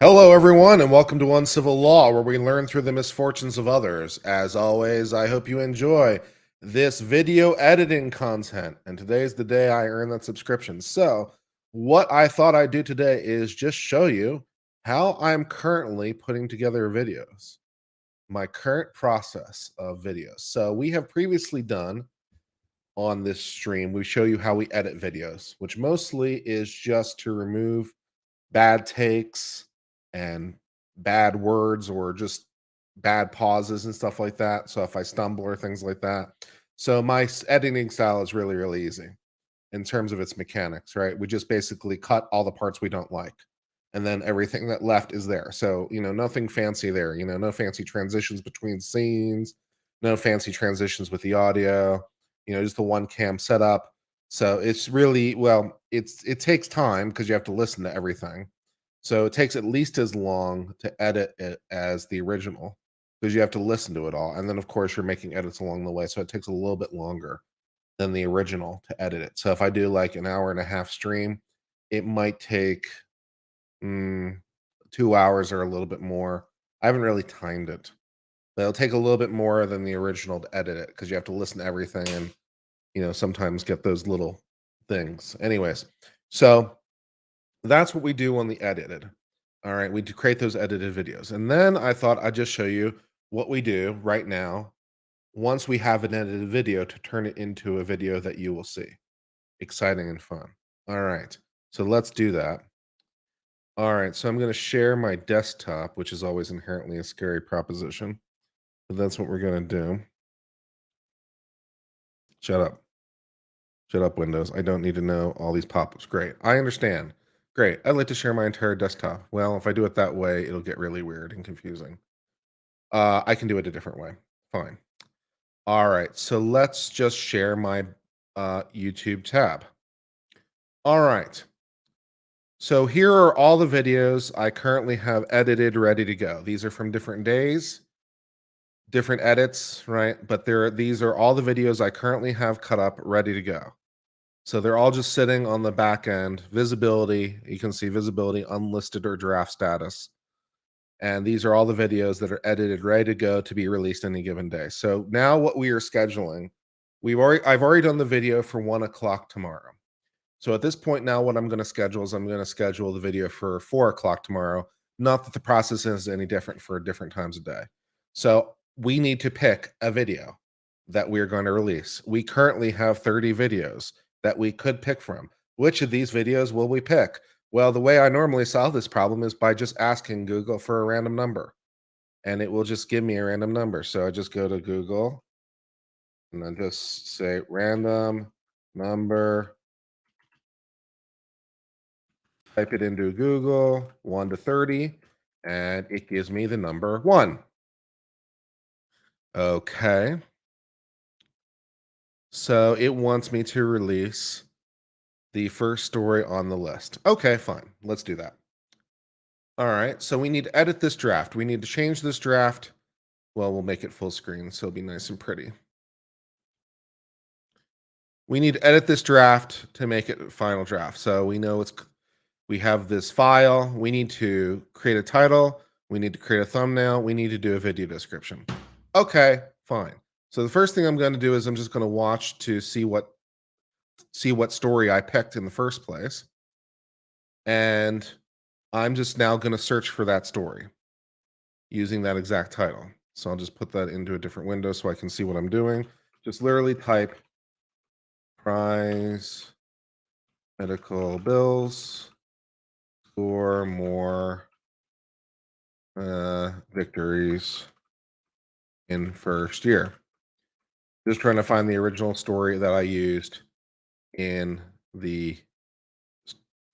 Hello, everyone, and welcome to Uncivil Law, where we learn through the misfortunes of others. As always, I hope you enjoy this video editing content. And today's the day I earn that subscription. So, what I thought I'd do today is just show you how I'm currently putting together videos, my current process of videos. So, we have previously done on this stream, we show you how we edit videos, which mostly is just to remove bad takes and bad words or just bad pauses and stuff like that. So if I stumble or things like that. So my editing style is really, really easy in terms of its mechanics, right? We just basically cut all the parts we don't like. And then everything that left is there. So, nothing fancy there, no fancy transitions between scenes, no fancy transitions with the audio, just the one cam setup. So it's really, well, it takes time because you have to listen to everything. So it takes at least as long to edit it as the original because you have to listen to it all. And then, of course, you're making edits along the way. So it takes a little bit longer than the original to edit it. So if I do like an hour and a half stream, it might take 2 hours or a little bit more. I haven't really timed it, but it'll take a little bit more than the original to edit it because you have to listen to everything and, sometimes get those little things. Anyways, so that's what we do on the edited. All right, we do create those edited videos. And then I thought I'd just show you what we do right now once we have an edited video to turn it into a video that you will see. Exciting and fun. All right, so let's do that. All right, so I'm going to share my desktop, which is always inherently a scary proposition. But that's what we're going to do. Shut up. Shut up, Windows. I don't need to know all these pop-ups. Great. I understand. Great. I'd like to share my entire desktop. Well, if I do it that way, it'll get really weird and confusing. I can do it a different way. Fine. All right. So let's just share my YouTube tab. All right. So here are all the videos I currently have edited, ready to go. These are from different days, different edits, right? But these are all the videos I currently have cut up, ready to go. So they're all just sitting on the back end. Visibility, you can see visibility, unlisted or draft status. And these are all the videos that are edited, ready to go to be released any given day. So now what we are scheduling, I've already done the video for 1 o'clock tomorrow. So at this point now, what I'm going to schedule is I'm going to schedule the video for 4 o'clock tomorrow. Not that the process is any different for different times of day. So we need to pick a video that we're going to release. We currently have 30 videos that we could pick from. Which of these videos will we pick? Well, the way I normally solve this problem is by just asking Google for a random number, and it will just give me a random number. So I just go to Google and then just say random number, type it into Google, 1 to 30, and it gives me the number 1. Okay. So it wants me to release the first story on the list. Okay, fine. Let's do that. All right. So we need to edit this draft. We need to change this draft. Well, we'll make it full screen so it'll be nice and pretty. We need to edit this draft to make it a final draft. So we know we have this file. We need to create a title. We need to create a thumbnail. We need to do a video description. Okay, fine. So the first thing I'm going to do is I'm just going to watch to see what story I picked in the first place. And I'm just now going to search for that story using that exact title. So I'll just put that into a different window so I can see what I'm doing. Just literally type prize medical bills score more victories in first year. Just trying to find the original story that I used in the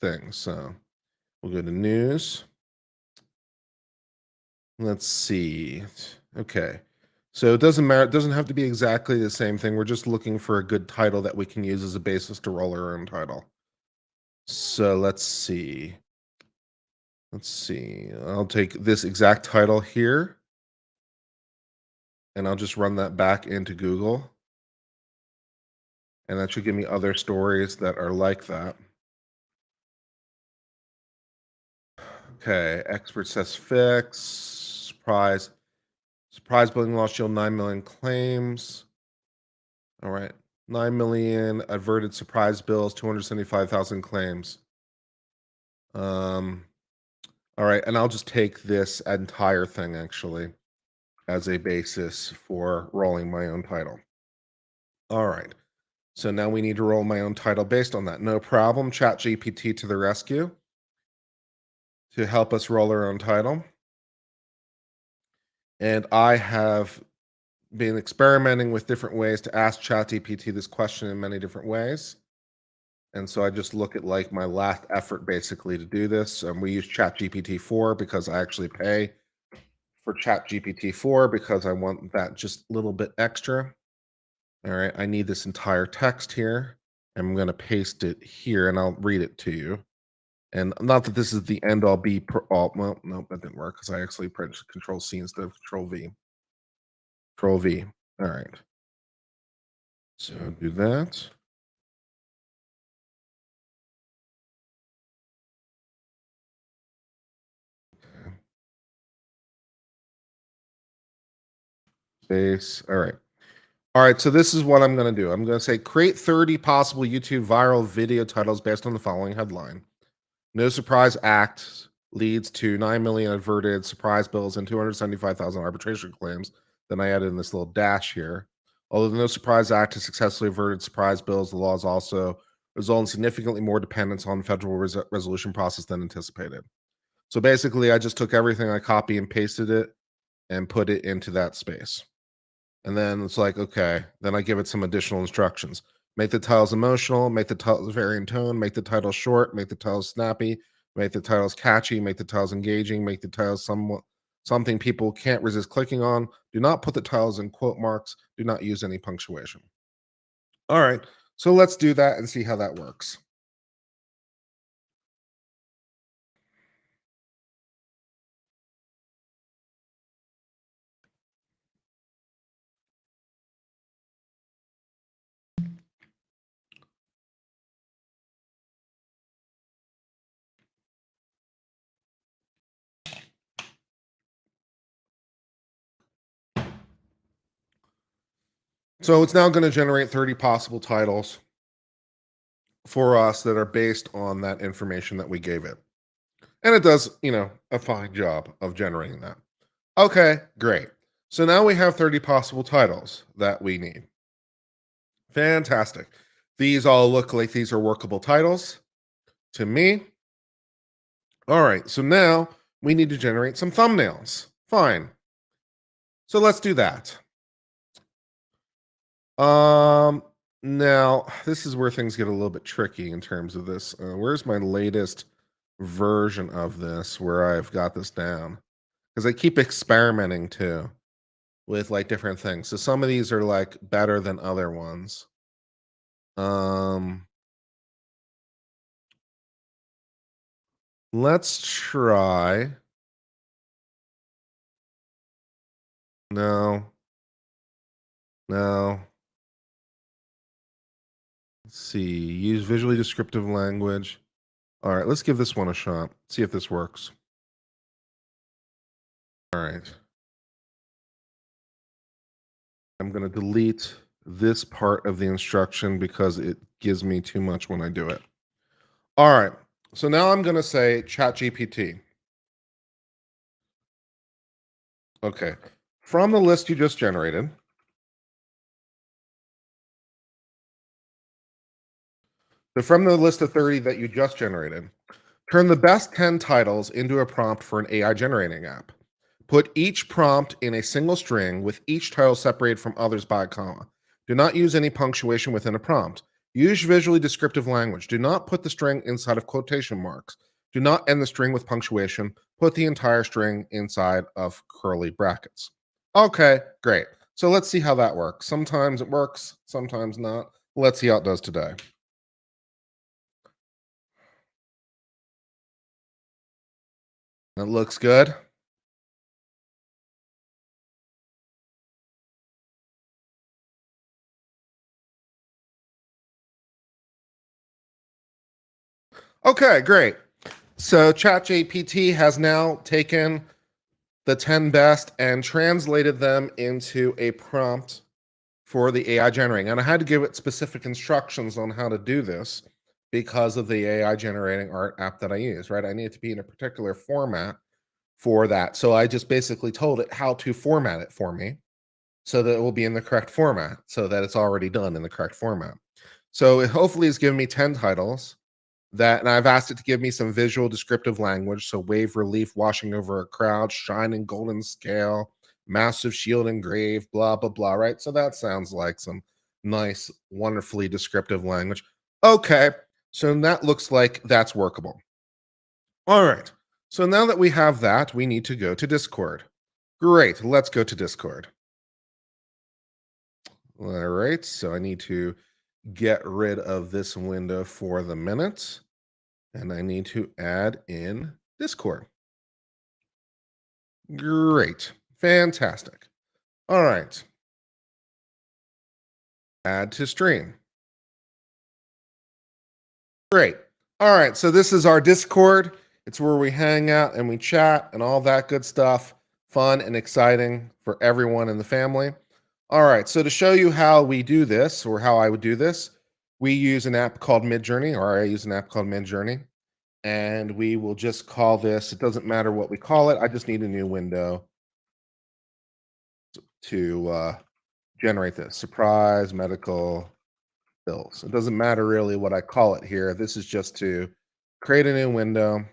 thing. So we'll go to news. Let's see. Okay. So it doesn't matter. It doesn't have to be exactly the same thing. We're just looking for a good title that we can use as a basis to roll our own title. So let's see. I'll take this exact title here and I'll just run that back into Google. And that should give me other stories that are like that. Okay, expert says fix. Surprise building loss shield 9 million claims. All right. 9 million averted surprise bills, 275,000 claims. Um, all right, and I'll just take this entire thing actually as a basis for rolling my own title. All right. So now we need to roll my own title based on that. No problem. Chat GPT to the rescue to help us roll our own title. And I have been experimenting with different ways to ask ChatGPT this question in many different ways. And so I just look at like my last effort basically to do this. We use ChatGPT 4 because I actually pay for ChatGPT 4 because I want that just a little bit extra. All right, I need this entire text here. I'm going to paste it here and I'll read it to you. And not that this is the end all be all. Well, no, that didn't work because I actually pressed Control C instead of Control V. Control V. All right. So do that. Space. All right. All right. So this is what I'm going to do. I'm going to say create 30 possible YouTube viral video titles based on the following headline. No surprise act leads to 9 million averted surprise bills and 275,000 arbitration claims. Then I added in this little dash here. Although the no surprise act has successfully averted surprise bills, the laws also result in significantly more dependence on federal resolution process than anticipated. So basically, I just took everything, I copy and pasted it, and put it into that space. And then it's like, okay, then I give it some additional instructions. Make the titles emotional, make the titles vary in tone, make the titles short, make the titles snappy, make the titles catchy, make the titles engaging, make the titles something people can't resist clicking on. Do not put the titles in quote marks. Do not use any punctuation. All right. So let's do that and see how that works. So it's now going to generate 30 possible titles for us that are based on that information that we gave it. And it does, a fine job of generating that. Okay, great. So now we have 30 possible titles that we need. Fantastic. These all look like these are workable titles to me. All right, so now we need to generate some thumbnails. Fine. So let's do that. Um Now this is where things get a little bit tricky in terms of this. Where's my latest version of this where I've got this down? Because I keep experimenting too with like different things. So some of these are like better than other ones. Um let's try. No. No. Let's see. Use visually descriptive language. All right, let's give this one a shot. See if this works. All right. I'm going to delete this part of the instruction because it gives me too much when I do it. All right. So now I'm going to say ChatGPT. Okay. From the list you just generated, so from the list of 30 that you just generated, turn the best 10 titles into a prompt for an AI generating app. Put each prompt in a single string with each title separated from others by a comma. Do not use any punctuation within a prompt. Use visually descriptive language. Do not put the string inside of quotation marks. Do not end the string with punctuation. Put the entire string inside of curly brackets. Okay, great. So let's see how that works. Sometimes it works, sometimes not. Let's see how it does today. That looks good. Okay, great. So ChatGPT has now taken the 10 best and translated them into a prompt for the AI generating. And I had to give it specific instructions on how to do this because of the AI generating art app that I use, right? I need it to be in a particular format for that. So I just basically told it how to format it for me so that it will be in the correct format, so that it's already done in the correct format. So it hopefully has given me 10 titles that, and I've asked it to give me some visual descriptive language. So wave relief washing over a crowd, shining golden scale, massive shield engraved, blah, blah, blah, right? So that sounds like some nice, wonderfully descriptive language. Okay. So that looks like that's workable. All right. So now that we have that, we need to go to Discord. Great. Let's go to Discord. All right. So I need to get rid of this window for the minute. And I need to add in Discord. Great. Fantastic. All right. Add to stream. Great. All right. So this is our Discord. It's where we hang out and we chat and all that good stuff. Fun and exciting for everyone in the family. All right. So to show you how we do this, or how I would do this, we use an app called Midjourney, or I use an app called Midjourney. And we will just call this, it doesn't matter what we call it. I just need a new window to generate this. Surprise medical bills. It doesn't matter really what I call it here. This is just to create a new window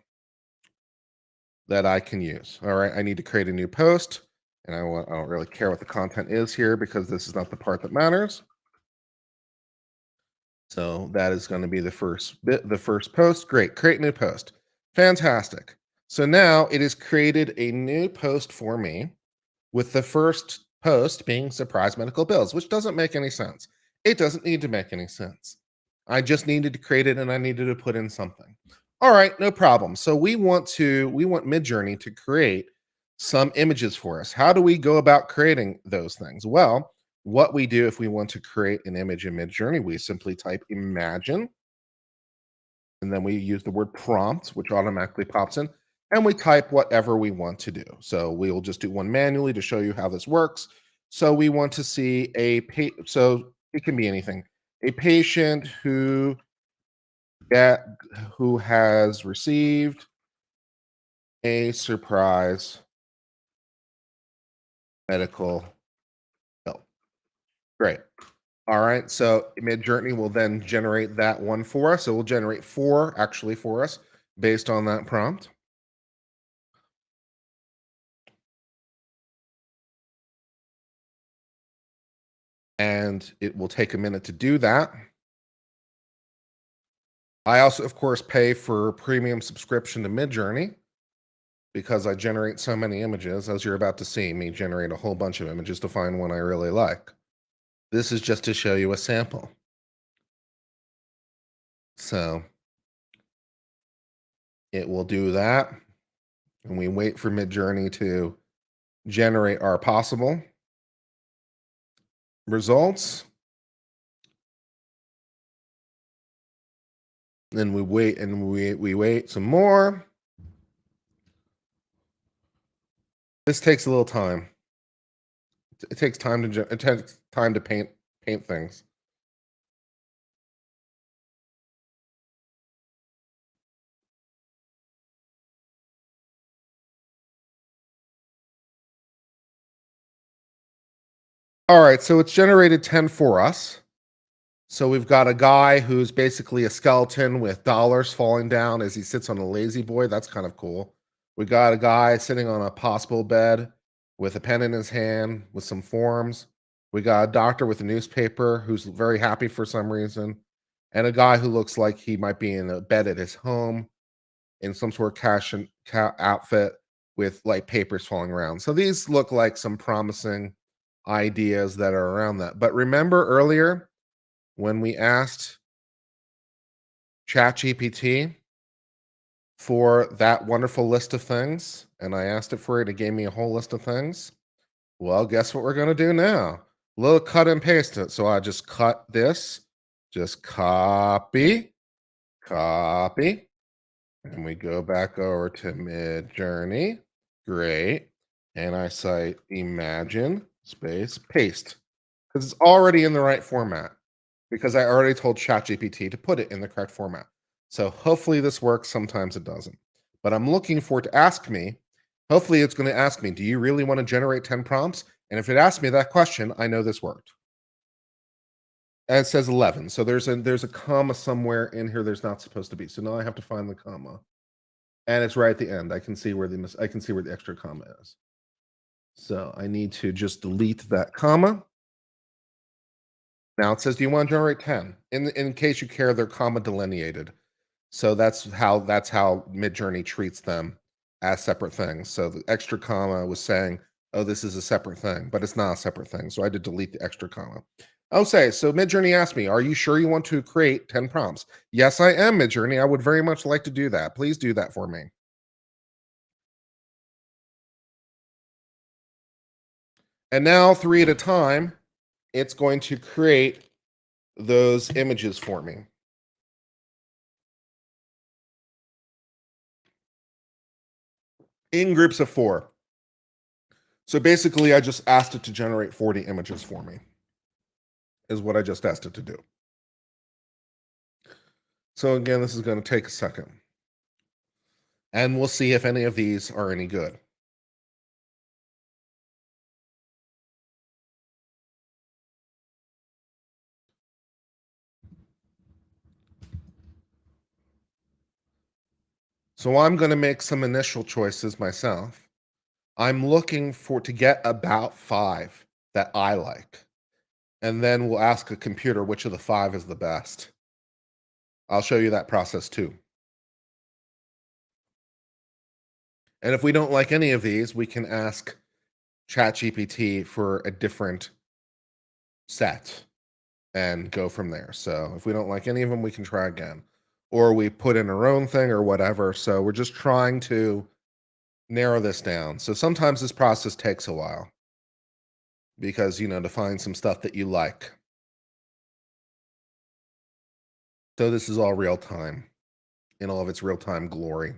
that I can use. All right. I need to create a new post. And I don't really care what the content is here because this is not the part that matters. So that is going to be the first bit, the first post. Great. Create new post. Fantastic. So now it has created a new post for me, with the first post being surprise medical bills, which doesn't make any sense. It doesn't need to make any sense. I just needed to create it and I needed to put in something. All right, no problem. So we want Midjourney to create some images for us. How do we go about creating those things? Well, what we do if we want to create an image in Midjourney, we simply type imagine, and then we use the word prompt, which automatically pops in, and we type whatever we want to do. So we will just do one manually to show you how this works. So we want to see so it can be anything. A patient get, who has received a surprise medical bill. Great. All right. So Midjourney will then generate that one for us. So we'll generate four actually for us based on that prompt. And it will take a minute to do that. I also, of course, pay for premium subscription to Midjourney because I generate so many images, as you're about to see me generate a whole bunch of images to find one I really like. This is just to show you a sample. So it will do that, and we wait for Midjourney to generate our possible results. Then we wait and we wait some more. This takes a little time. It takes time to paint things. All right, so it's generated 10 for us. So we've got a guy who's basically a skeleton with dollars falling down as he sits on a lazy boy. That's kind of cool. We got a guy sitting on a hospital bed with a pen in his hand with some forms. We got a doctor with a newspaper who's very happy for some reason, and a guy who looks like he might be in a bed at his home in some sort of outfit with like papers falling around. So these look like some promising ideas that are around that. But remember earlier when we asked ChatGPT for that wonderful list of things, and I asked it for it, it gave me a whole list of things. Well, guess what we're going to do now? A little cut and paste it. So I just cut this, just copy, And we go back over to Midjourney. Great. And I say imagine space paste because it's already in the right format because I already told ChatGPT to put it in the correct format. So hopefully this works. Sometimes it doesn't. But I'm looking for it to ask me. Hopefully it's going to ask me, do you really want to generate 10 prompts? And if it asks me that question, I know this worked. And it says 11. So there's a comma somewhere in here there's not supposed to be. So now I have to find the comma. And it's right at the end. I can see where the extra comma is. So I need to just delete that comma. Now it says, do you want to generate 10? In case you care, they're comma delineated. So that's how Midjourney treats them as separate things. So the extra comma was saying, oh, this is a separate thing, but it's not a separate thing. So I had to delete the extra comma. Okay, so Midjourney asked me, are you sure you want to create 10 prompts? Yes, I am, Midjourney. I would very much like to do that. Please do that for me. And now, three at a time, it's going to create those images for me in groups of four. So basically, I just asked it to generate 40 images for me, is what I just asked it to do. So again, this is going to take a second. And we'll see if any of these are any good. So I'm going to make some initial choices myself. I'm looking for to get about 5 that I like. And then we'll ask a computer which of the 5 is the best. I'll show you that process too. And if we don't like any of these, we can ask ChatGPT for a different set and go from there. So if we don't like any of them, we can try again. Or we put in our own thing or whatever. So we're just trying to narrow this down. So sometimes this process takes a while because, to find some stuff that you like. So this is all real time in all of its real time glory.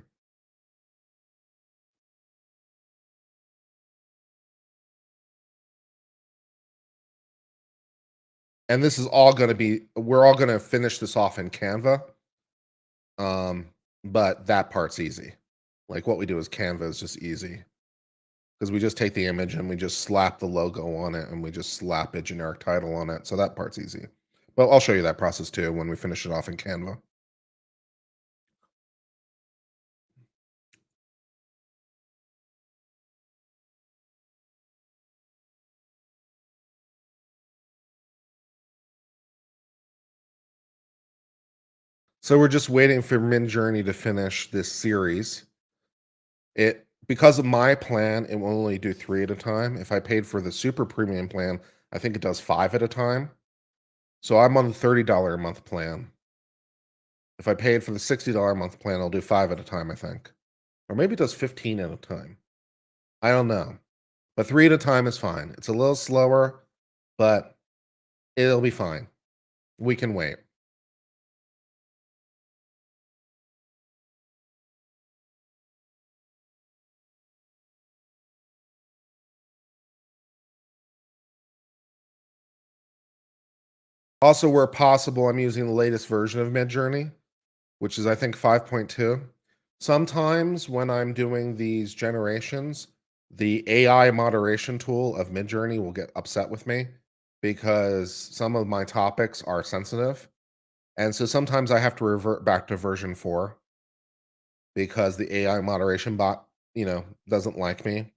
And this is all going to be, we're all going to finish this off in Canva. But that part's easy. Like what we do is Canva is just easy because we just take the image and we just slap the logo on it and we just slap a generic title on it. So that part's easy. But I'll show you that process too when we finish it off in Canva. So we're just waiting for Midjourney to finish this series. It because of my plan, it will only do 3 at a time. If I paid for the super premium plan, I think it does 5 at a time. So I'm on the $30 a month plan. If I paid for the $60 a month plan, I'll do 5 at a time, I think. Or maybe it does 15 at a time. I don't know. But 3 at a time is fine. It's a little slower, but it'll be fine. We can wait. Also, where possible, I'm using the latest version of Midjourney, which is I think 5.2. Sometimes when I'm doing these generations, the AI moderation tool of Midjourney will get upset with me because some of my topics are sensitive. And so sometimes I have to revert back to version 4 because the AI moderation bot, doesn't like me.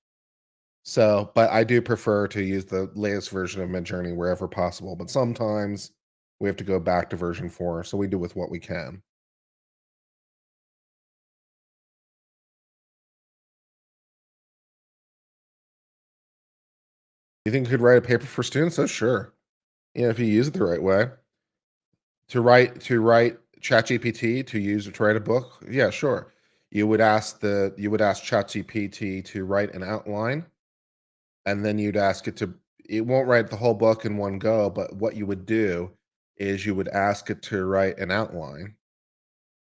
So, but I do prefer to use the latest version of Midjourney wherever possible. But sometimes we have to go back to version 4. So we do with what we can. You think you could write a paper for students? Oh, sure. If you use it the right way. To write ChatGPT to write a book? Yeah, sure. You would ask ChatGPT to write an outline, and then you'd ask it to it won't write the whole book in one go, but what you would do is you would ask it to write an outline,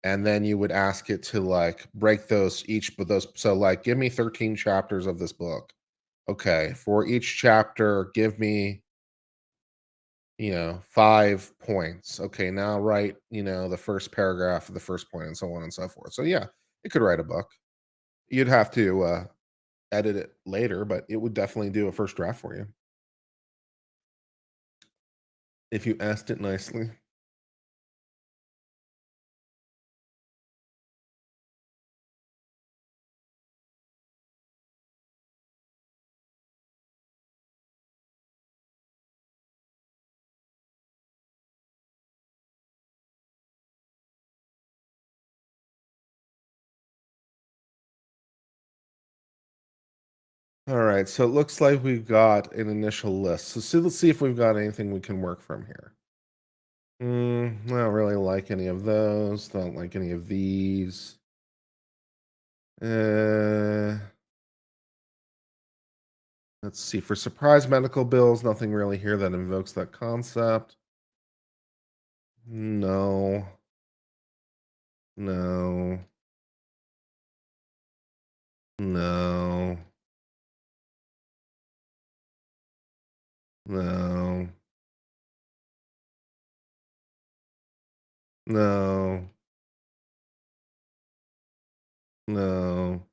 and then you would ask it to like break those each but those so like give me 13 chapters of this book. Okay, for each chapter, give me, 5 points. Okay, now write, the first paragraph of the first point and so on and so forth. So yeah, it could write a book. You'd have to edit it later, but it would definitely do a first draft for you if you asked it nicely. All right, so it looks like we've got an initial list. Let's see if we've got anything we can work from here. I don't really like any of those. Don't like any of these. Uh, let's see. For surprise medical bills, nothing really here that invokes that concept. No, no, no, no, no, no,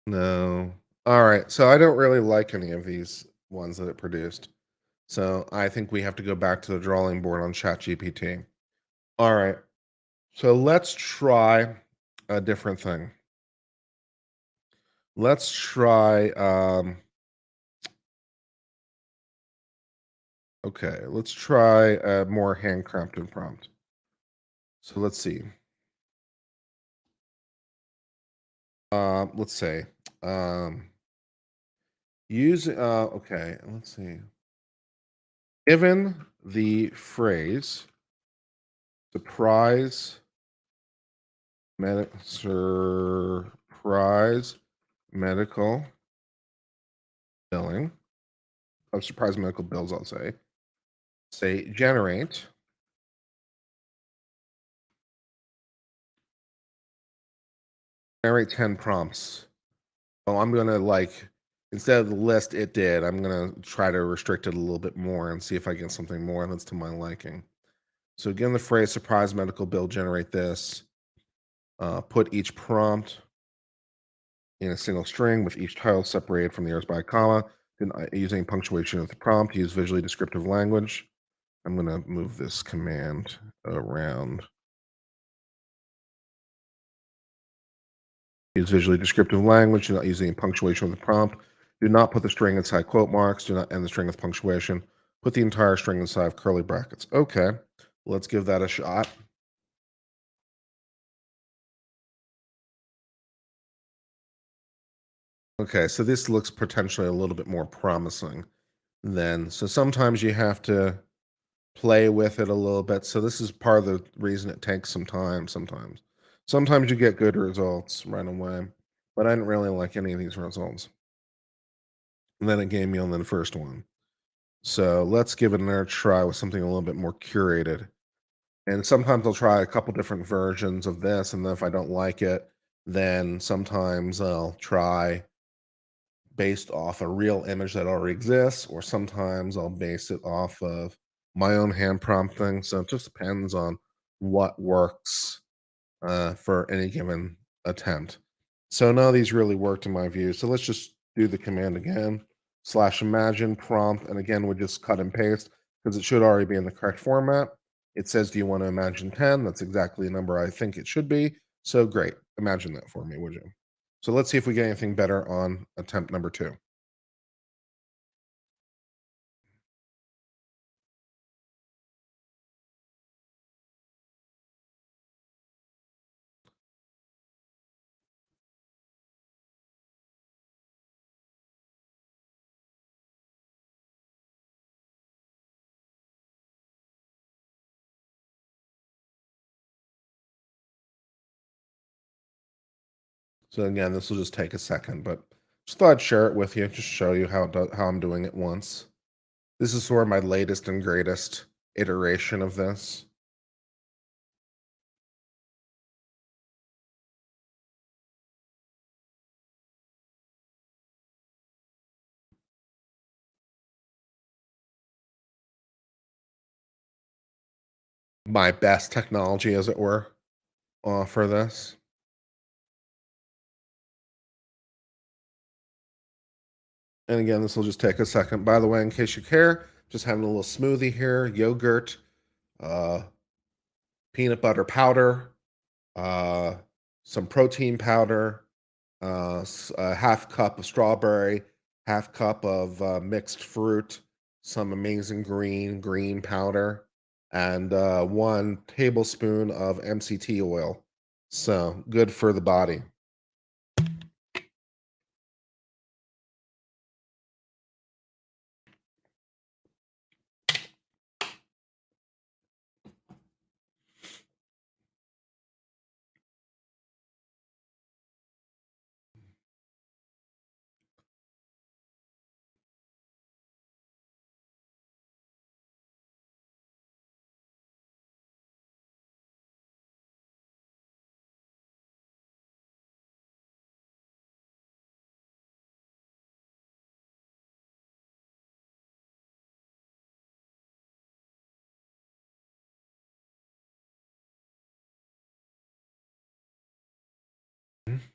no. All right, so I don't really like any of these ones that it produced. So I think we have to go back to the drawing board on ChatGPT. All right, so let's try a different thing. Let's try. Okay, let's try a more handcrafted prompt. So let's see. Let's say, um, use. Okay, let's see. Given the phrase surprise surprise medical billing, surprise medical bills, I'll say generate 10 prompts. Oh, I'm gonna like instead of the list it did, I'm gonna try to restrict it a little bit more and see if I get something more that's to my liking. So again, the phrase surprise medical bill, generate this. Put each prompt in a single string with each title separated from the others by a comma. Then using punctuation of the prompt, use visually descriptive language. I'm gonna move this command around. Use visually descriptive language. Do not use any punctuation with the prompt. Do not put the string inside quote marks. Do not end the string with punctuation. Put the entire string inside of curly brackets. Okay, let's give that a shot. Okay, so this looks potentially a little bit more promising then. So sometimes you have to play with it a little bit. So this is part of the reason it takes some time sometimes. Sometimes you get good results right away, but I didn't really like any of these results. And then it gave me on the first one. So let's give it another try with something a little bit more curated. And sometimes I'll try a couple different versions of this, and then if I don't like it, then sometimes I'll try based off a real image that already exists, or sometimes I'll base it off of my own hand prompting. So it just depends on what works for any given attempt. So none of these really worked in my view. So let's just do the command again, slash imagine prompt. And again, we just cut and paste because it should already be in the correct format. It says, do you want to imagine 10? That's exactly the number I think it should be. So great. Imagine that for me, would you? So let's see if we get anything better on attempt number 2. So again, this will just take a second, but just thought I'd share it with you, just show you how I'm doing it once. This is sort of my latest and greatest iteration of this. my best technology, as it were, for this. And again, this will just take a second. By the way, in case you care, just having a little smoothie here, yogurt, uh, peanut butter powder, uh, some protein powder, a half cup of strawberry, half cup of mixed fruit, some amazing green powder, and 1 tablespoon of MCT oil. So good for the body. I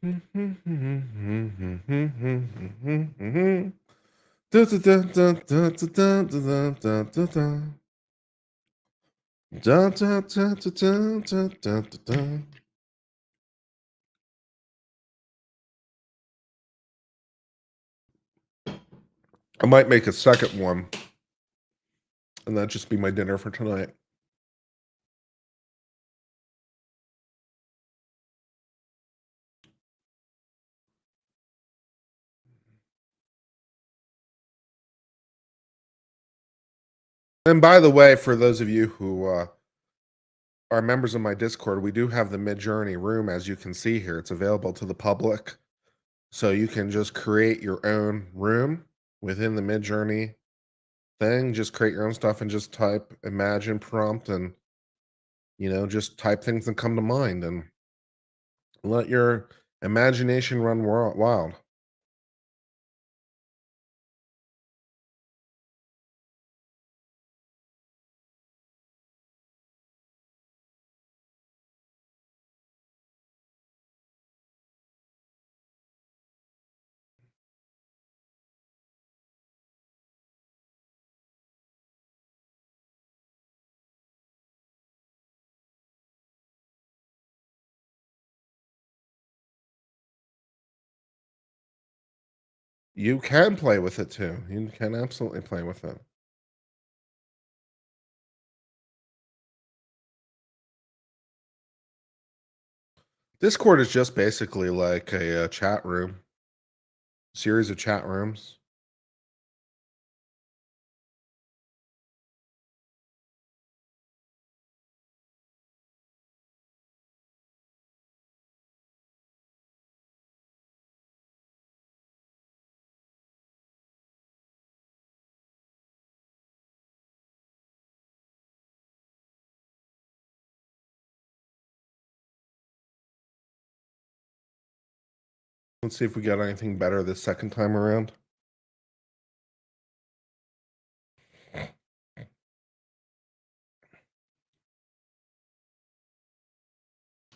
might make a second one, and that just be my dinner for tonight. And by the way, for those of you who are members of my Discord, we do have the Midjourney room, as you can see here. It's available to the public. So you can just create your own room within the Midjourney thing. Just create your own stuff and just type imagine prompt and, just type things that come to mind and let your imagination run wild. You can play with it too. You can absolutely play with it. Discord is just basically like a, chat room, series of chat rooms. Let's see if we got anything better this second time around.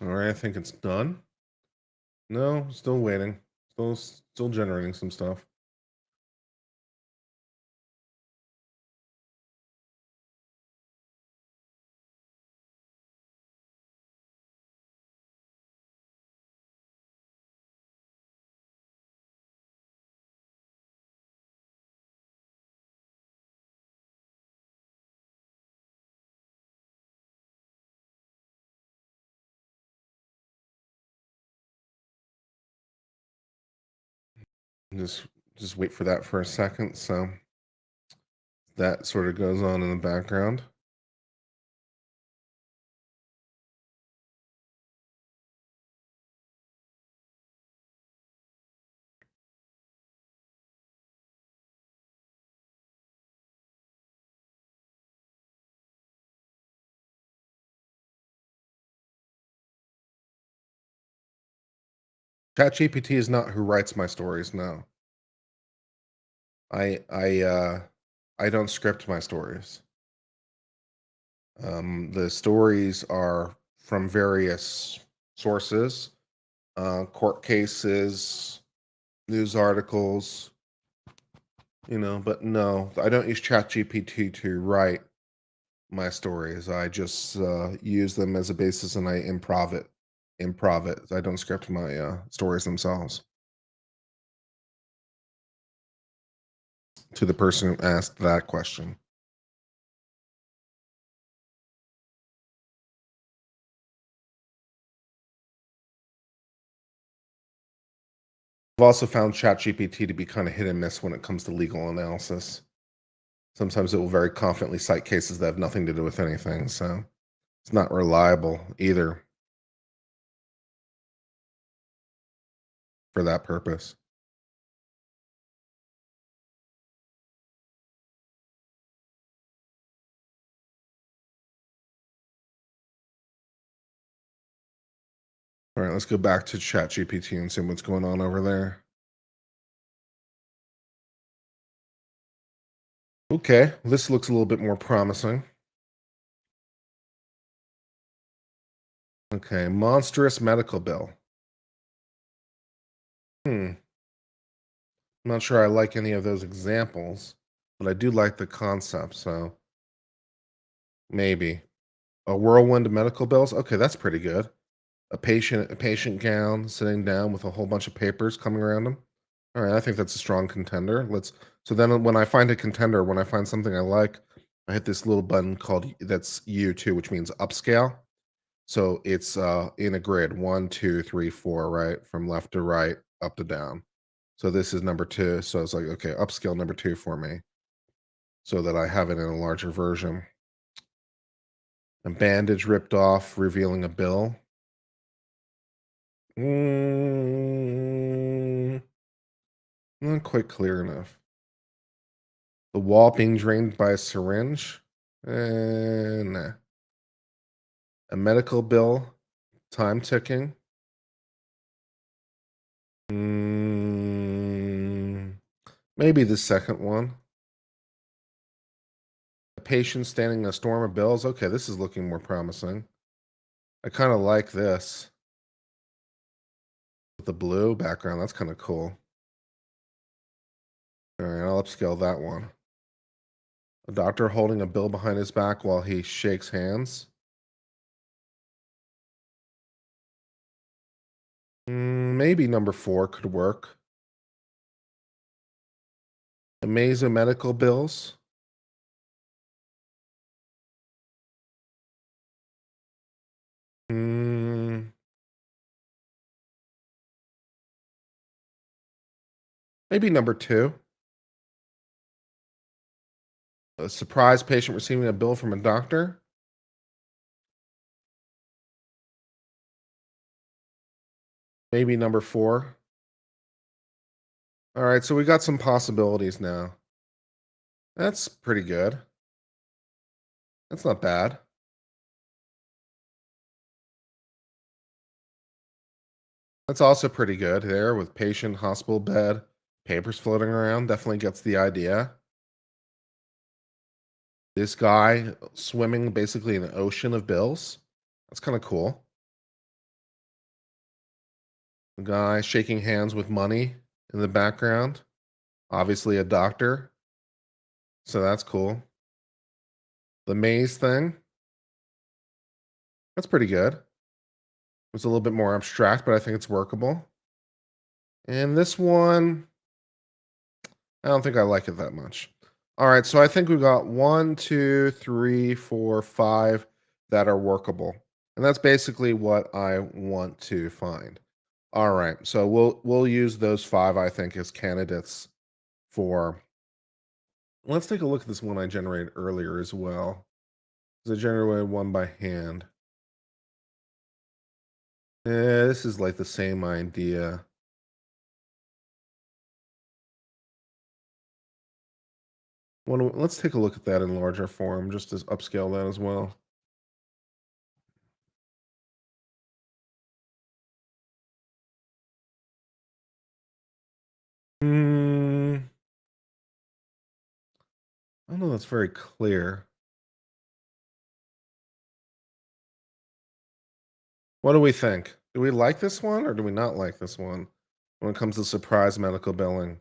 All right, I think it's done. No, still waiting. Still generating some stuff. Just just wait for that for a second. So that sort of goes on in the background. ChatGPT is not who writes my stories. No, I I uh, I don't script my stories. The stories are from various sources, court cases, news articles, but no, I don't use ChatGPT to write my stories. I just use them as a basis and I improv it. Improv it. I don't script my stories themselves. To the person who asked that question. I've also found ChatGPT to be kind of hit and miss when it comes to legal analysis. Sometimes it will very confidently cite cases that have nothing to do with anything, so it's not reliable either for that purpose. All right, let's go back to ChatGPT and see what's going on over there. Okay, this looks a little bit more promising. Okay, monstrous medical bill. Hmm, I'm not sure I like any of those examples, but I do like the concept, so maybe. A whirlwind of medical bills? Okay, that's pretty good. A patient gown sitting down with a whole bunch of papers coming around him. All right, I think that's a strong contender. So then when I find a contender, when I find something I like, I hit this little button called that's U2, which means upscale. So it's in a grid, 1, 2, 3, 4, right? From left to right, up to down. So this is number two. So it's like, okay, upscale number two for me so that I have it in a larger version. A bandage ripped off, revealing a bill. Mm, not quite clear enough. The wall being drained by a syringe? Nah. A medical bill? Time ticking? Mm, maybe the second one. A patient standing in a storm of bills? Okay, this is looking more promising. I kind of like this. With the blue background, that's kind of cool. All right, I'll upscale that one. A doctor holding a bill behind his back while he shakes hands? Maybe number four could work. Amazing medical bills? Mm, maybe number two. A surprised patient receiving a bill from a doctor? Maybe number four. All right, so we got some possibilities now. That's pretty good. That's not bad. That's also pretty good there with patient, hospital bed, papers floating around. Definitely gets the idea. This guy swimming basically in an ocean of bills. That's kind of cool. The guy shaking hands with money in the background. Obviously a doctor. So that's cool. The maze thing. That's pretty good. It's a little bit more abstract, but I think it's workable. And this one, I don't think I like it that much. All right, so I think we got 1, 2, 3, 4, 5 that are workable. And that's basically what I want to find. All right, so we'll use those five, I think, as candidates for. Let's take a look at this one I generated earlier as well. 'Cause I generated one by hand. This is like the same idea. Let's take a look at that in larger form, just to upscale that as well. Mm, I don't know that's very clear. What do we think? Do we like this one or do we not like this one when it comes to surprise medical billing?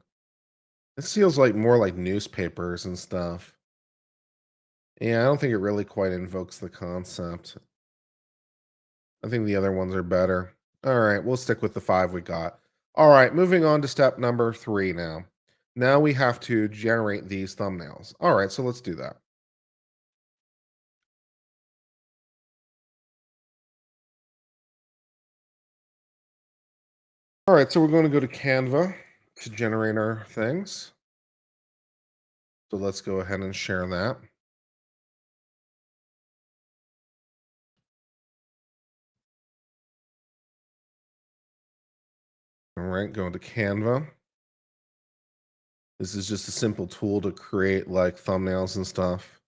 This feels like more like newspapers and stuff. Yeah, I don't think it really quite invokes the concept. I think the other ones are better. All right, we'll stick with the five we got. All right, moving on to step number three now. Now we have to generate these thumbnails. All right, so let's do that. All right, so we're going to go to Canva to generate our things. So let's go ahead and share that. All right, going to Canva. This is just a simple tool to create like thumbnails and stuff.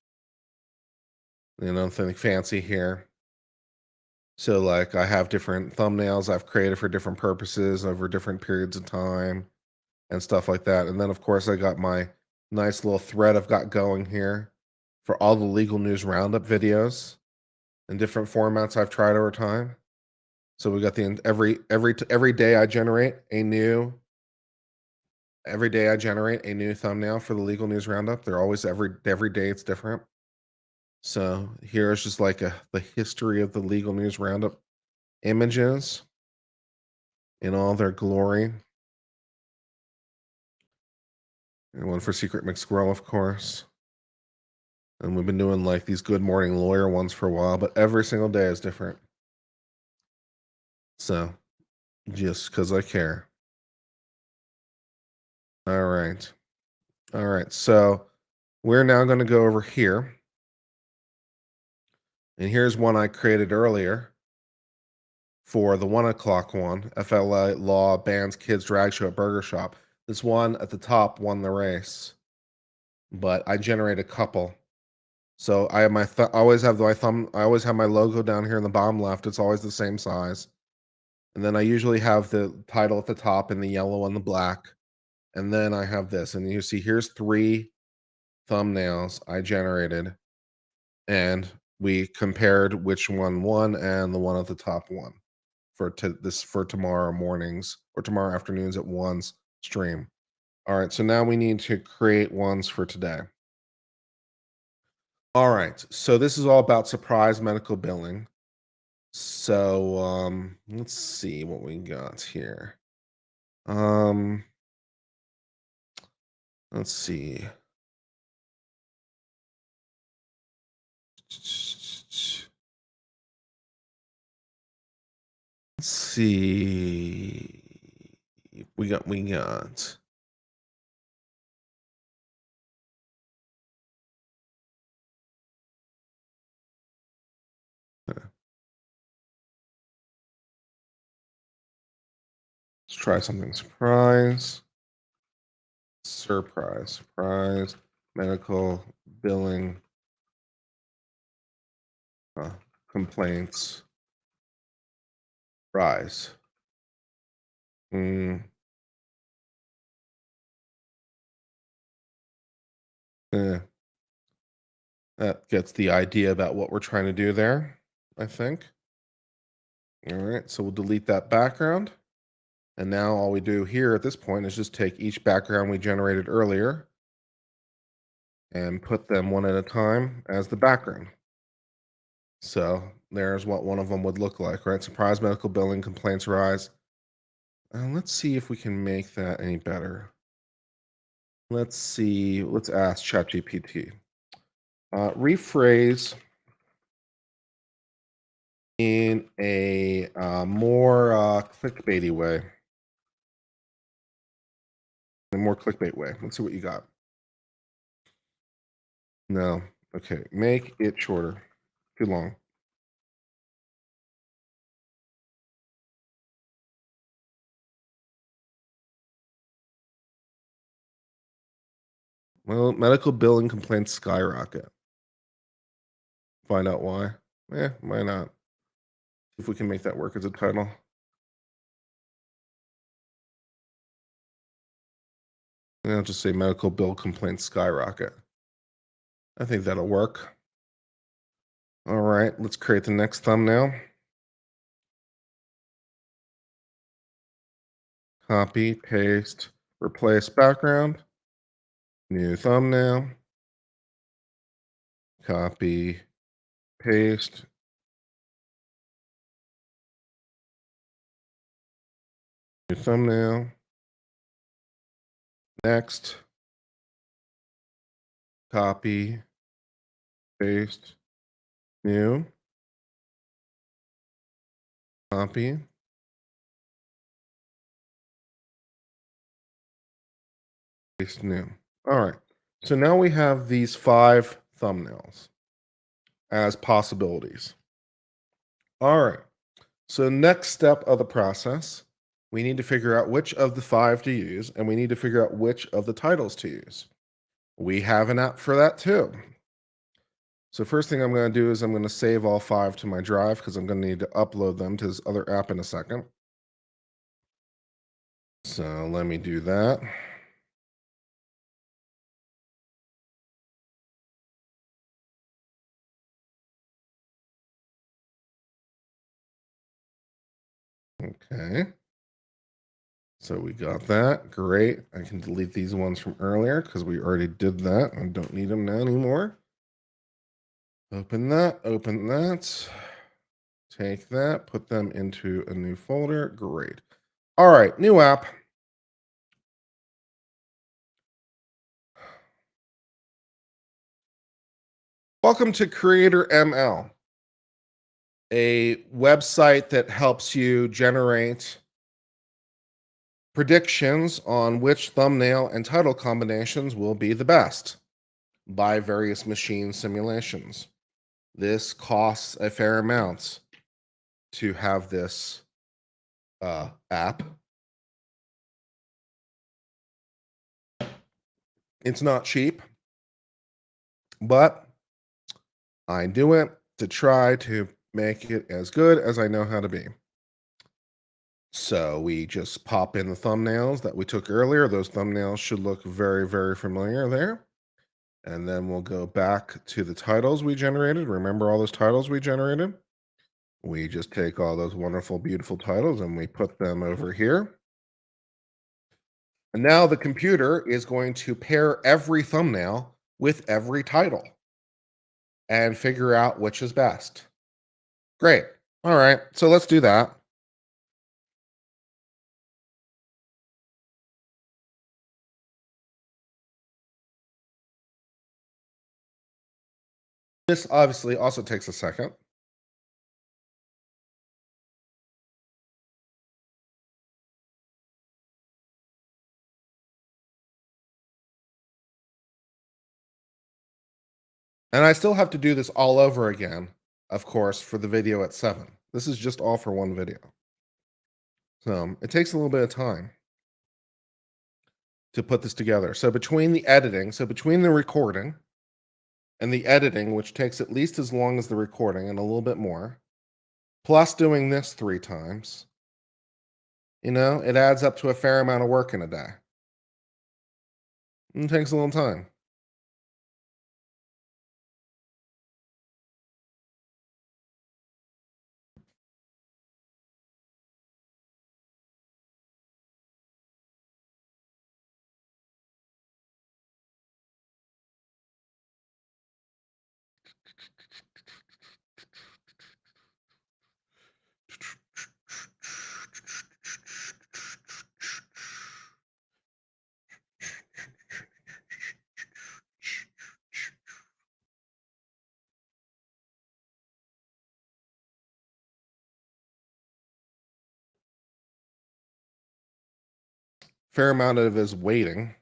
Nothing fancy here. So like I have different thumbnails I've created for different purposes over different periods of time and stuff like that. And then of course I got my nice little thread I've got going here for all the legal news roundup videos in different formats I've tried over time. So we got the every day I generate a new every day I generate a new thumbnail for the legal news roundup. They're always every day it's different. So here's just like the history of the legal news roundup images in all their glory. And one for Secret McSquirrel, of course. And we've been doing like these Good Morning Lawyer ones for a while, but every single day is different. So just because I care. All right. All right. So we're now going to go over here. And here's one I created earlier for the 1 o'clock one. FLA Law bans kids drag show at burger shop. This one at the top won the race, but I generate a couple. So I have I always have my thumb. I always have my logo down here in the bottom left. It's always the same size. And then I usually have the title at the top in the yellow and the black. And then I have this. And you see here's three thumbnails I generated. And we compared which one won and the one at the top won for tomorrow mornings or tomorrow afternoons at one's stream. All right. So now we need to create ones for today. All right. So this is all about surprise medical billing. So let's see what we got here. Um let's see. Let's see. We got. Let's try something surprise, medical billing uh, complaints rise. Mm, eh, that gets the idea about what we're trying to do there, I think. All right, so we'll delete that background. And now all we do here at this point is just take each background we generated earlier and put them one at a time as the background. So there's what one of them would look like, right? Surprise medical billing complaints rise. Let's see if we can make that any better. Let's see. Let's ask ChatGPT. Rephrase in a more clickbaity way. A more clickbait way. Let's see what you got. No. Okay. Make it shorter. Too long. Well, medical billing complaints skyrocket. Find out why. Why not? If we can make that work as a title. And I'll just say medical bill complaints skyrocket. I think that'll work. All right, let's create the next thumbnail. Copy, paste, replace background, new thumbnail, copy, paste, new thumbnail, next, copy, paste, new, copy, paste, new. All right. So now we have these 5 thumbnails as possibilities. All right. So next step of the process, we need to figure out which of the 5 to use, and we need to figure out which of the titles to use. We have an app for that too. So first thing I'm going to do is I'm going to save all 5 to my drive because I'm going to need to upload them to this other app in a second. So let me do that. Okay. So we got that. Great. I can delete these ones from earlier because we already did that. I don't need them now anymore. Open that. Open that. Take that. Put them into a new folder. Great. All right. New app. Welcome to Creator ML, a website that helps you generate predictions on which thumbnail and title combinations will be the best by various machine simulations. This costs a fair amount to have this app. It's not cheap, but I do it to try to make it as good as I know how to be. So we just pop in the thumbnails that we took earlier. Those thumbnails should look very, very familiar there. And then we'll go back to the titles we generated. Remember all those titles we generated? We just take all those wonderful, beautiful titles and we put them over here. And now the computer is going to pair every thumbnail with every title and figure out which is best. Great. All right. So let's do that. This obviously also takes a second. And I still have to do this all over again, of course, for the video at 7. This is just all for one video. So it takes a little bit of time to put this together. So between the recording and the editing, which takes at least as long as the recording and a little bit more, plus doing this 3 times, it adds up to a fair amount of work in a day. It takes a little time. Fair amount of it is waiting,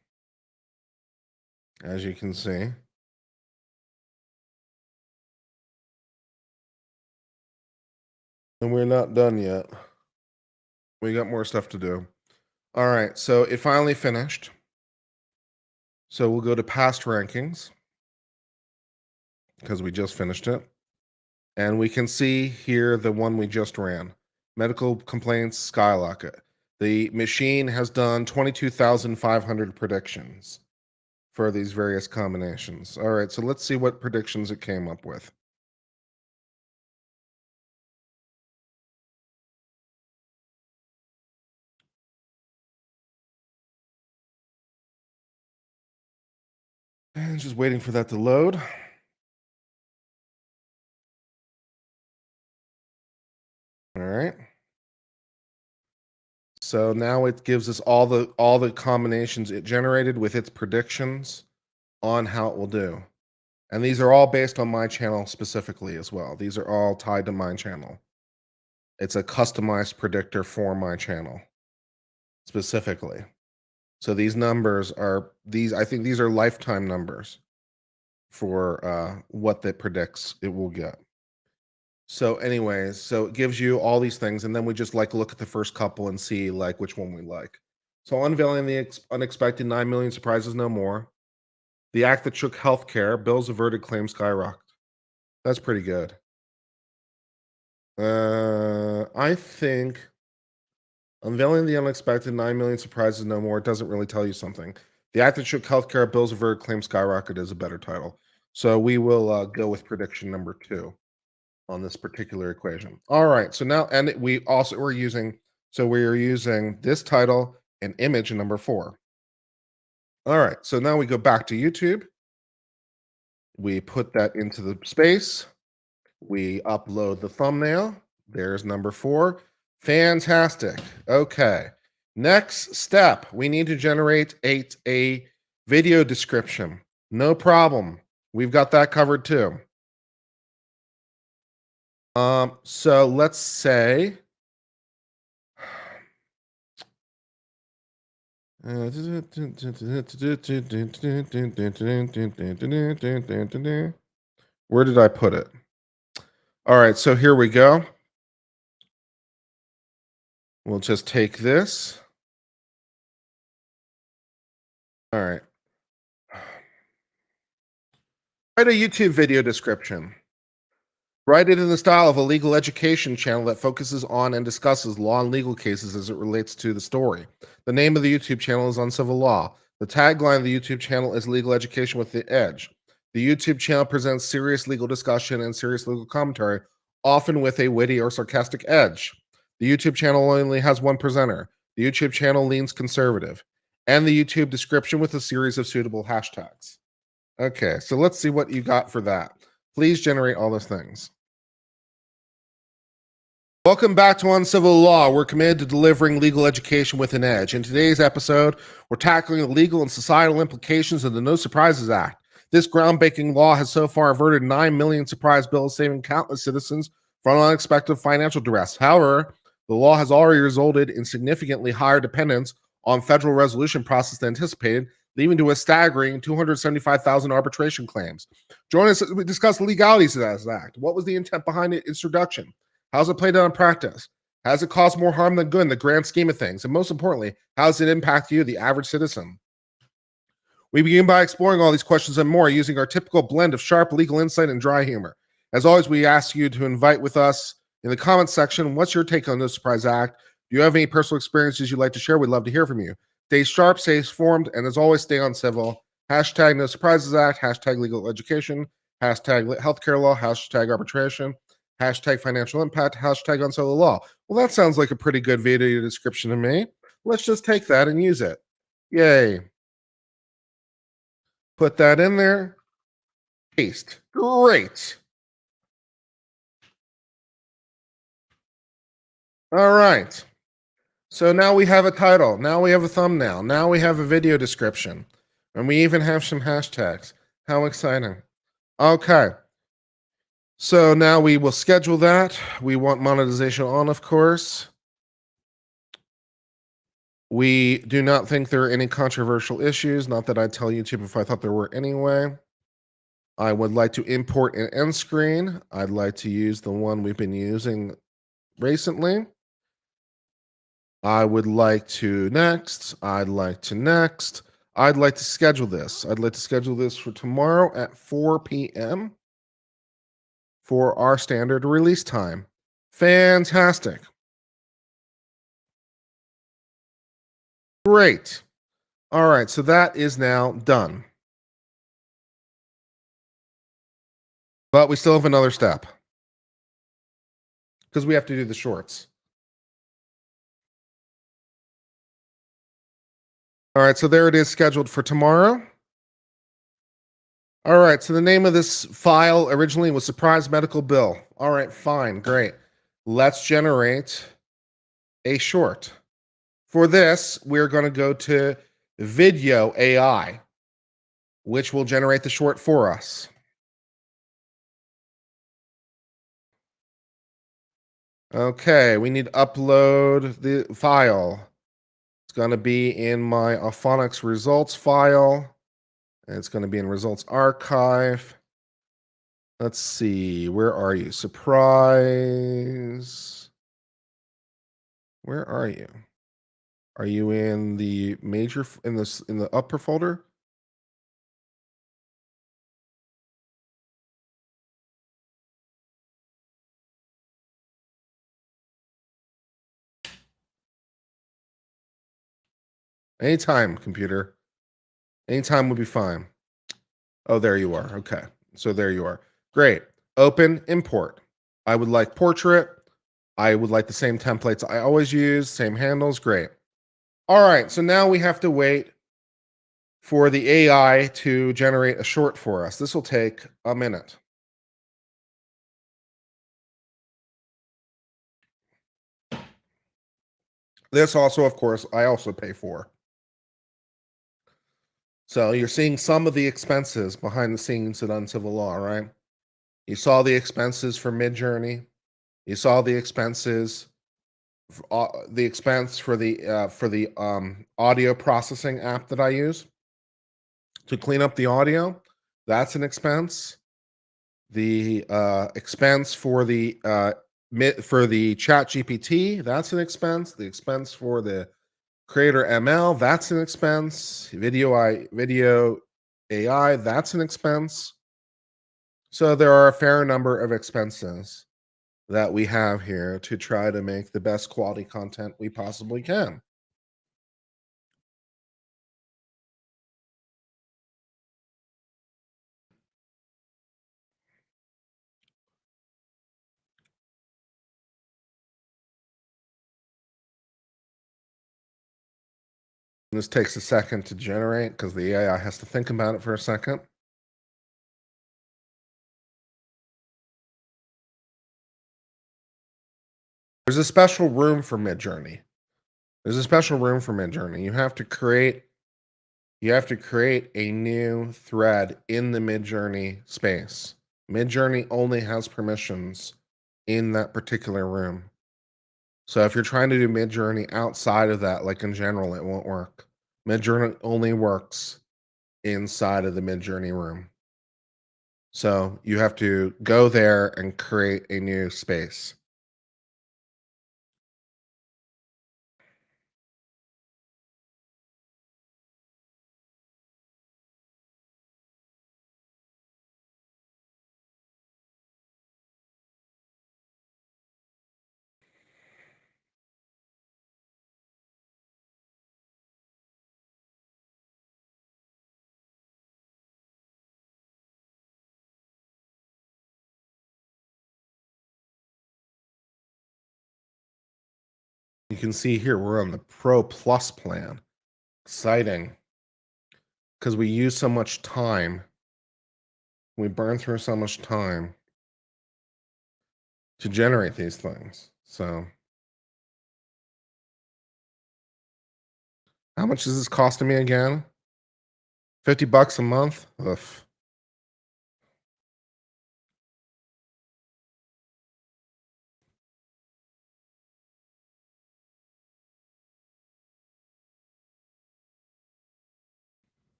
as you can see. And we're not done yet. We got more stuff to do. All right, so it finally finished. So we'll go to past rankings because we just finished it. And we can see here the one we just ran. Medical complaints skyrocket. The machine has done 22,500 predictions for these various combinations. All right, so let's see what predictions it came up with. And just waiting for that to load. All right. So now it gives us all the combinations it generated with its predictions on how it will do. And these are all based on my channel specifically as well. These are all tied to my channel. It's a customized predictor for my channel specifically. So these numbers are these I think these are lifetime numbers for what that predicts it will get. So anyways, so it gives you all these things and then we just like look at the first couple and see like which one we like. So unveiling the unexpected 9 million surprises no more. The act that shook healthcare, bills averted, claims skyrocket. That's pretty good. I think unveiling the unexpected 9 million surprises no more doesn't really tell you something. The act that shook healthcare, bills averted, claims skyrocket is a better title. So we will go with prediction number 2 on this particular equation. All right. So now, and we also we're using we're using this title and image number 4. All right. So now we go back to YouTube. We put that into the space. We upload the thumbnail. There's number 4. Fantastic. Okay. Next step, we need to generate a video description. No problem. We've got that covered too. So let's say where did I put it? All right, so here we go. We'll just take this. All right. Write a YouTube video description. Write it in the style of a legal education channel that focuses on and discusses law and legal cases as it relates to the story. The name of the YouTube channel is Uncivil Law. The tagline of the YouTube channel is Legal Education with the Edge. The YouTube channel presents serious legal discussion and serious legal commentary, often with a witty or sarcastic edge. The YouTube channel only has one presenter. The YouTube channel leans conservative. And the YouTube description with a series of suitable hashtags. Okay, so let's see what you got for that. Please generate all those things. Welcome back to Uncivil Law. We're committed to delivering legal education with an edge. In today's episode, we're tackling the legal and societal implications of the No Surprises Act. This groundbreaking law has so far averted 9 million surprise bills, saving countless citizens from unexpected financial duress. However, the law has already resulted in significantly higher dependence on federal resolution process than anticipated, leading to a staggering 275,000 arbitration claims. Join us as we discuss the legalities of that act. What was the intent behind its introduction? How's it played out in practice? Has it caused more harm than good in the grand scheme of things? And most importantly, how does it impact you, the average citizen? We begin by exploring all these questions and more using our typical blend of sharp legal insight and dry humor. As always, we ask you to invite with us in the comments section. What's your take on the No Surprise Act? Do you have any personal experiences you'd like to share? We'd love to hear from you. Stay sharp, stay informed, and as always, stay uncivil. Hashtag No Surprises Act, hashtag legal education, hashtag healthcare law, hashtag arbitration, hashtag financial impact, hashtag Uncivil Law. Well, that sounds like a pretty good video description to me. Let's just take that and use it. Yay. Put that in there. Paste. Great. All right. So now we have a title. Now we have a thumbnail. Now we have a video description. And we even have some hashtags. How exciting. Okay. So now we will schedule that. We want monetization on, of course. We do not think there are any controversial issues. Not that I'd tell YouTube if I thought there were anyway. I would like to import an end screen. I'd like to use the one we've been using recently. I would like to next. I'd like to next. I'd like to schedule this. I'd like to schedule this for tomorrow at 4 p.m. for our standard release time. Fantastic. Great. All right, so that is now done. But we still have another step because we have to do the shorts. All right, so there it is scheduled for tomorrow. All right. So the name of this file originally was Surprise Medical Bill. All right. Fine. Great. Let's generate a short. For this, we're going to go to Video AI, which will generate the short for us. Okay, we need to upload the file. It's going to be in my Auphonics results file. And it's going to be in results archive. Let's see. Where are you? Surprise. Where are you? Are you in the major in the upper folder? Anytime, computer. Anytime would be fine. Oh, there you are. Okay. So there you are. Great. Open, import. I would like portrait. I would like the same templates I always use, same handles. Great. All right. So now we have to wait for the AI to generate a short for us. This will take a minute. This also, of course, I also pay for. So you're seeing some of the expenses behind the scenes at Uncivil Law, right? You saw the expenses for Midjourney. You saw the expenses, the expense for the audio processing app that I use to clean up the audio. That's an expense. The expense for the Chat GPT. That's an expense. The expense for the Creator ML. That's an expense. Video AI. That's an expense. So there are a fair number of expenses that we have here to try to make the best quality content we possibly can. This takes a second to generate because the AI has to think about it for a second. There's a special room for Midjourney. There's a special room for Midjourney. You have to create a new thread in the Midjourney space. Midjourney only has permissions in that particular room. So if you're trying to do Midjourney outside of that, like in general, it won't work. Midjourney only works inside of the Midjourney room. So you have to go there and create a new space. You can see here we're on the Pro Plus plan. Exciting. Because we use so much time. We burn through so much time to generate these things. So how much is this costing me again? $50 a month? Ugh.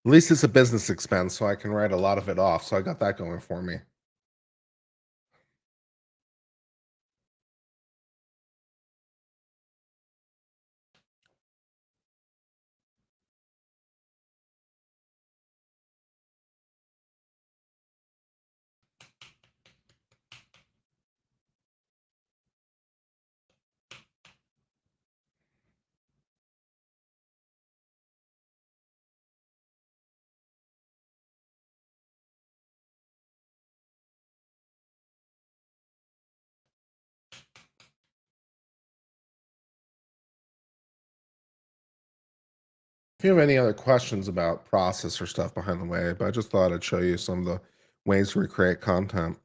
At least it's a business expense, so I can write a lot of it off. So I got that going for me. If you have any other questions about process or stuff behind the way, but I just thought I'd show you some of the ways to recreate content.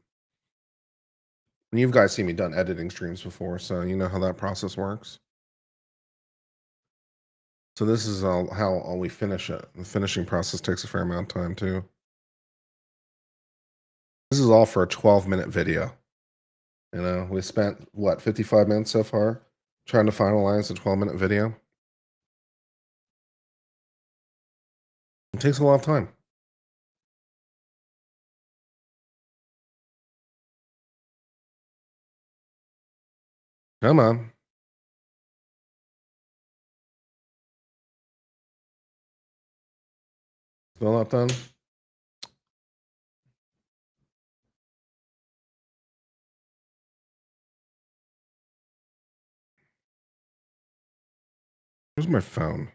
And you guys see me done editing streams before, so you know how that process works. So this is how we finish it. The finishing process takes a fair amount of time too. This is all for a 12-minute video. You know, we spent what, 55 minutes so far trying to finalize a 12-minute video. It takes a lot of time. Come on. Still not done? Where's my phone?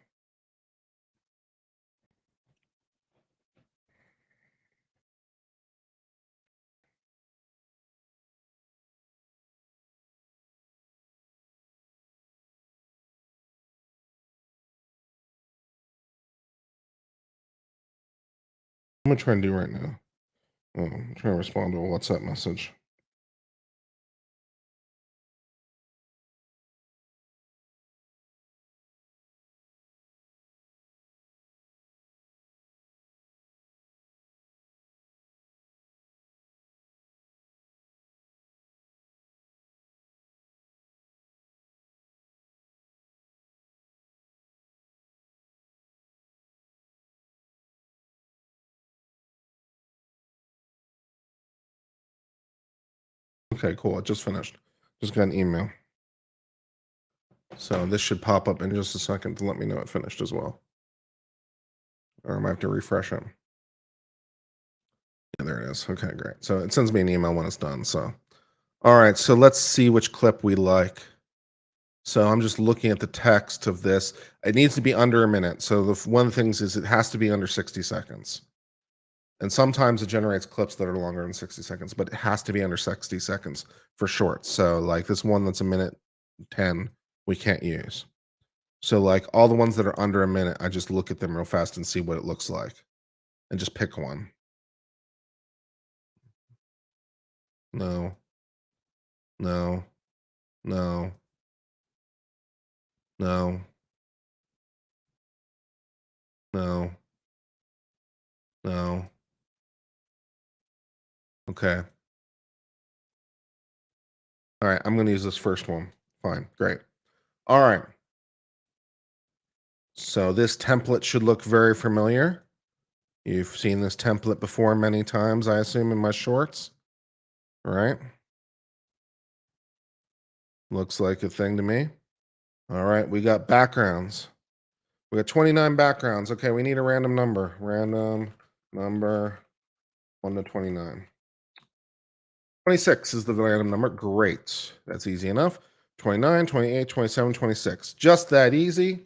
I'm gonna try and do right now. Oh, I'm trying to respond to a WhatsApp message. Okay, cool. It just finished. Just got an email. So this should pop up in just a second to let me know it finished as well. Or I might have to refresh it. Yeah, there it is. Okay, great. So it sends me an email when it's done. So, all right. So let's see which clip we like. So I'm just looking at the text of this. It needs to be under a minute. So one of the things is it has to be under 60 seconds. And sometimes it generates clips that are longer than 60 seconds, but it has to be under 60 seconds for shorts. So like this one that's a minute 10, we can't use. So like all the ones that are under a minute, I just look at them real fast and see what it looks like and just pick one. No, no, no, no, no, no. Okay. All right. I'm going to use this first one. Fine. Great. All right. So this template should look very familiar. You've seen this template before many times, I assume, in my shorts. All right. Looks like a thing to me. All right. We got backgrounds. We got 29 backgrounds. Okay. We need a random number. Random number 1 to 29. 26 is the random number. Great. That's easy enough. 29, 28, 27, 26. Just that easy.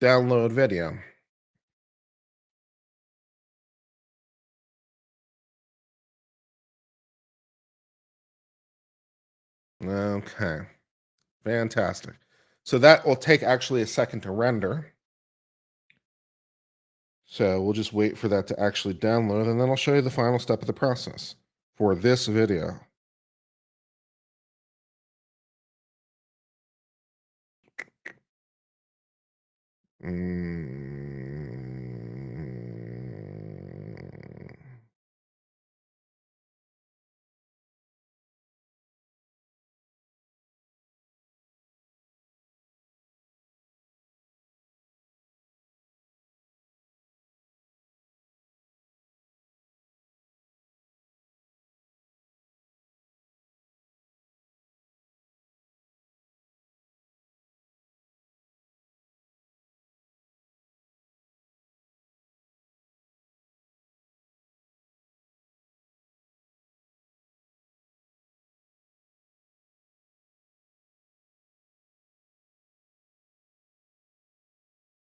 Download video. Okay. Fantastic. So that will take actually a second to render. So we'll just wait for that to actually download, and then I'll show you the final step of the process for this video. Mm.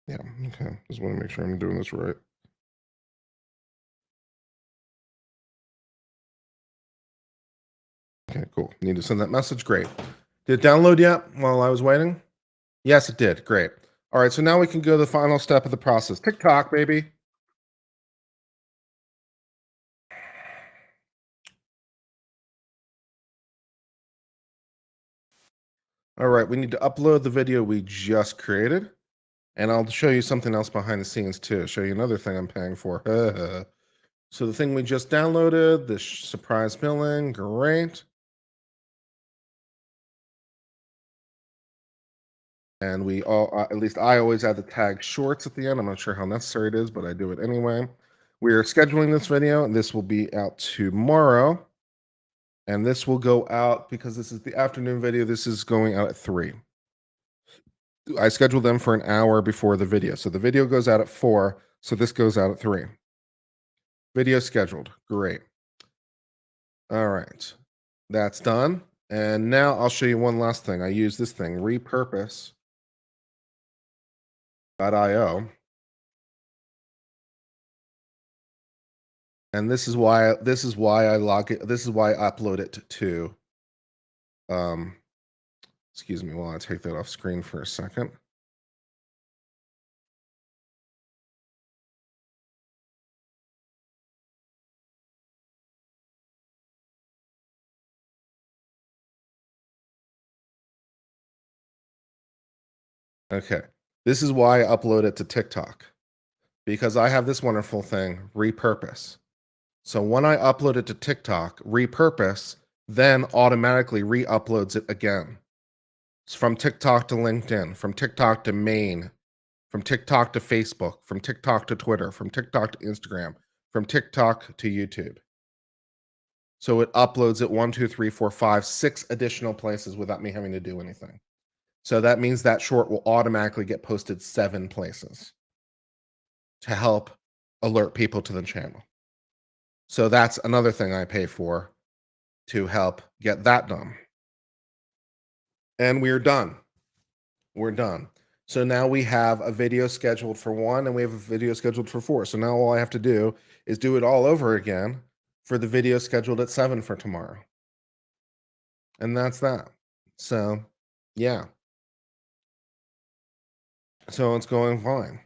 Yeah, okay. Just want to make sure I'm doing this right. Okay, cool. Need to send that message. Great. Did it download yet while I was waiting? Yes, it did. Great. All right, so now we can go to the final step of the process. TikTok, baby. All right, we need to upload the video we just created, and I'll show you something else behind the scenes too. Show you another thing I'm paying for. So the thing we just downloaded, the surprise billing, great. And we all, at least I always add the tag shorts at the end. I'm not sure how necessary it is, but I do it anyway. We are scheduling this video, and this will be out tomorrow. And this will go out because this is the afternoon video. This is going out at 3. I scheduled them for an hour before the video. So the video goes out at 4. So this goes out at 3. Video scheduled. Great. All right. That's done. And now I'll show you one last thing. I use this thing, repurpose.io. And this is why I log it. This is why I upload it to um excuse me while I take that off screen for a second. Okay. This is why I upload it to TikTok because I have this wonderful thing, repurpose. So when I upload it to TikTok, repurpose then automatically re-uploads it again. It's from TikTok to LinkedIn, from TikTok to Maine, from TikTok to Facebook, from TikTok to Twitter, from TikTok to Instagram, from TikTok to YouTube. So it uploads it 1, 2, 3, 4, 5, 6 additional places without me having to do anything. So that means that short will automatically get posted 7 places to help alert people to the channel. So that's another thing I pay for to help get that done. And we're done. We're done. So now we have a video scheduled for 1 and we have a video scheduled for 4. So now all I have to do is do it all over again for the video scheduled at 7 for tomorrow. And that's that. So, yeah. So it's going fine.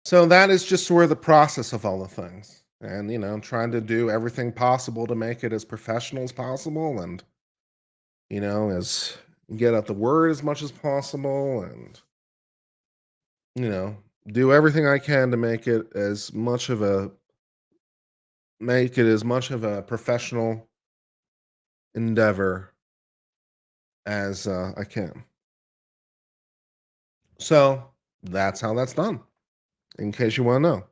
So that is just sort of the process of all the things. And, trying to do everything possible to make it as professional as possible and, as get out the word as much as possible and, you know, do everything I can to make it as much of a professional endeavor as I can. So that's how that's done, in case you want to know.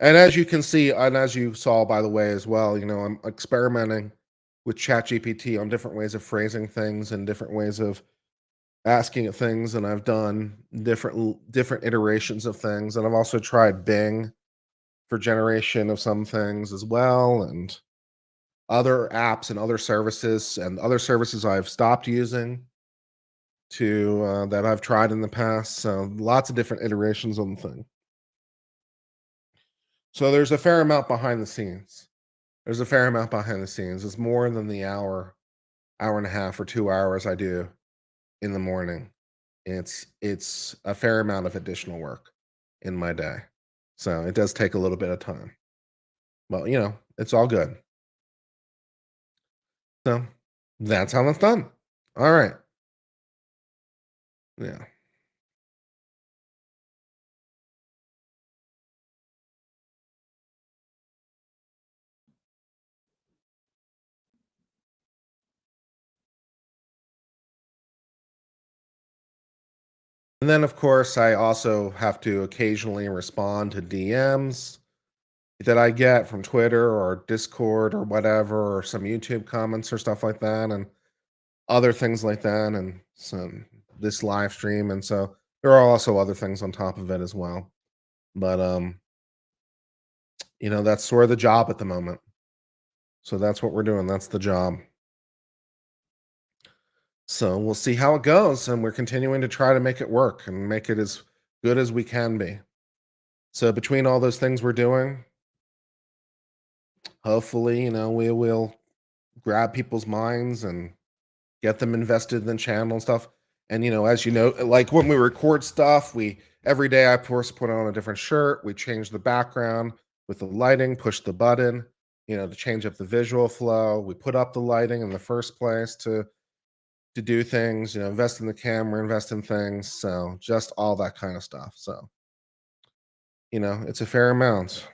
And as you can see, and as you saw, by the way, as well, I'm experimenting with ChatGPT on different ways of phrasing things and different ways of asking it things. And I've done different iterations of things. And I've also tried Bing for generation of some things as well, and other apps and other services I've stopped using to that I've tried in the past. So lots of different iterations on the thing. So there's a fair amount behind the scenes. There's a fair amount behind the scenes. It's more than the hour and a half or 2 hours I do in the morning. It's a fair amount of additional work in my day. So it does take a little bit of time. Well, it's all good. So that's how that's done. All right. Yeah. And then, of course, I also have to occasionally respond to DMs that I get from Twitter or Discord or whatever, or some YouTube comments or stuff like that, and other things like that, and some this live stream. And so there are also other things on top of it as well. But that's sort of the job at the moment. So that's what we're doing. That's the job. So we'll see how it goes, and we're continuing to try to make it work and make it as good as we can be. So between all those things we're doing, hopefully, we will grab people's minds and get them invested in the channel and stuff. And as you know, like when we record stuff, we every day I of course put on a different shirt. We change the background with the lighting, push the button, to change up the visual flow. We put up the lighting in the first place to do things, invest in the camera, invest in things. So just all that kind of stuff. So, it's a fair amount.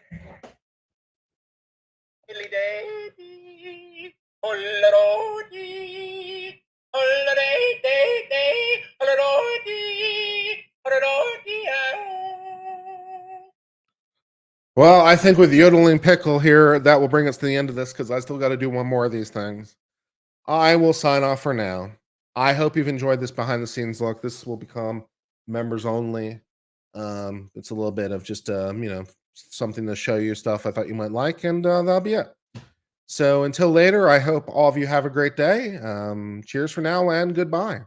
Well, I think with yodeling pickle here, that will bring us to the end of this because I still got to do one more of these things. I will sign off for now. I hope you've enjoyed this behind the scenes look. This will become members only. It's a little bit of just something to show you stuff I thought you might like, and that'll be it. So until later, I hope all of you have a great day. Cheers for now and goodbye.